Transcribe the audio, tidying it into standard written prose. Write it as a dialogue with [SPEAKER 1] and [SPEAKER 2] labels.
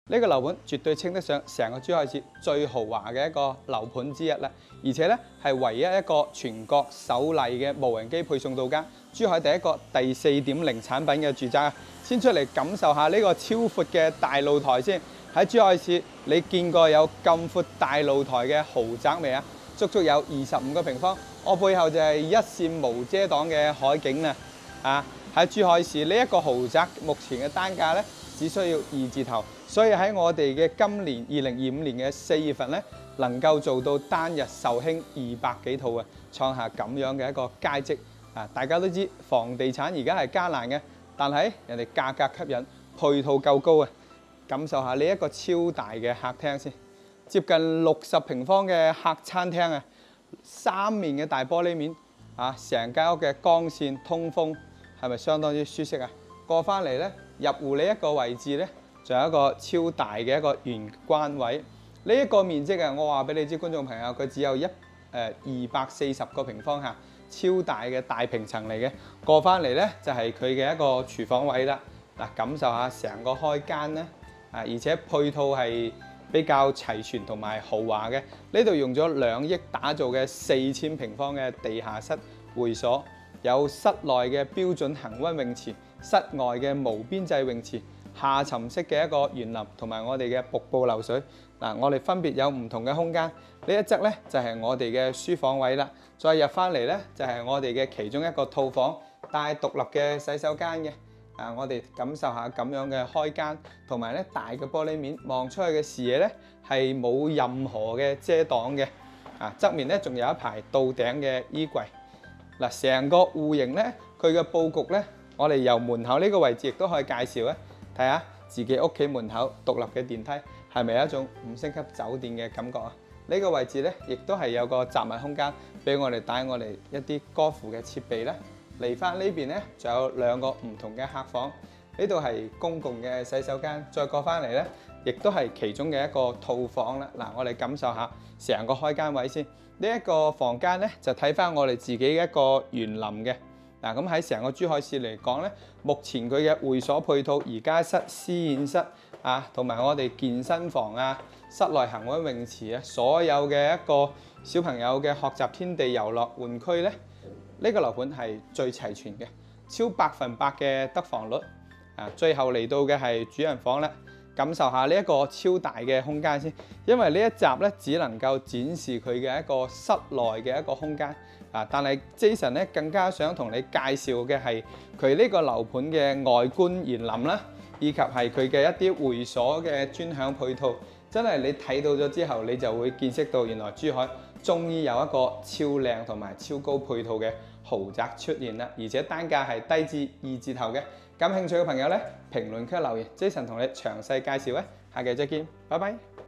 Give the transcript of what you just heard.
[SPEAKER 1] 呢個樓盤絕對稱得上成個珠海市最豪華嘅一個樓盤之一啦，而且咧係唯一一個全國首例嘅無人機配送到家，珠海第一個第4.0產品嘅住宅啊！先出嚟感受下呢個超闊嘅大露台先。喺珠海市，你見過有咁闊大露台嘅豪宅未啊？足足有25個平方，我背後就係一線無遮擋嘅海景啦！喺珠海市呢一個豪宅目前嘅單價咧，只需要2字頭，所以喺我哋嘅今年2025年嘅4月份咧，能夠做到單日售罄200幾套啊，創下咁樣嘅一個佳績啊！大家都知房地產而家係艱難嘅，但係人哋價格吸引，配套夠高啊！感受下呢一個超大嘅客廳先，接近60平方嘅客餐廳啊，3面嘅大玻璃面啊，成間屋嘅光線通風係咪相當之舒適啊？過翻嚟咧，入戶呢一個位置咧，仲有一個超大嘅一個玄關位。呢一個面積啊，我話俾你知，觀眾朋友，佢只有240個平方下，超大嘅大平層嚟嘅。過翻嚟咧，就係佢嘅一個廚房位啦。嗱，感受下成個開間咧。而且配套係比較齊全同埋豪華嘅，呢度用咗2億打造嘅4000平方嘅地下室會所，有室內嘅標準恆溫泳池，室外嘅無邊際泳池，下沉式嘅一個園林同埋我哋嘅瀑布流水。嗱，我哋分別有唔同嘅空間，呢一側咧就係我哋嘅書房位啦，再入翻嚟咧就係我哋嘅其中一個套房，帶獨立嘅洗手間嘅。我哋感受下咁樣嘅開間，同埋咧大嘅玻璃面望出去嘅視野咧係冇任何嘅遮擋嘅。側面咧仲有一排到頂嘅衣櫃。嗱，成個戶型咧，佢嘅佈局咧，我哋由門口呢個位置亦都可以介紹咧，睇下自己屋企門口獨立嘅電梯係咪有一種5星級酒店嘅感覺啊？呢個位置咧亦都係有個雜物空間，俾我哋帶我哋一啲歌賦嘅設備啦。嚟翻呢邊咧，仲有2個唔同嘅客房，呢度係公共嘅洗手間。再過翻嚟咧，亦都係其中嘅一個套房啦。嗱，我哋感受下成個開間位先。呢一個房間咧，就睇翻我哋自己嘅一個園林嘅。嗱，咁喺成個珠海市嚟講咧，目前佢嘅會所配套、宜家室、私宴室同埋我哋健身房室內恆溫泳池所有嘅一個小朋友嘅學習天地遊樂玩區咧。呢個樓盤係最齊全嘅，超100%嘅得房率。最後嚟到嘅係主人房啦，感受下呢一個超大嘅空間先。因為呢一集咧只能夠展示佢嘅一個室內嘅一個空間。但係 Jason 咧更加想同你介紹嘅係佢呢個樓盤嘅外觀園林啦，以及係佢嘅一啲會所嘅專享配套。真係你睇到咗之後，你就會見識到原來珠海終於有一個超靚同埋超高配套嘅豪宅出現啦，而且單價係低至2字頭嘅。感興趣嘅朋友咧，評論區留言，Jason 同你詳細介紹。下期再見，拜拜。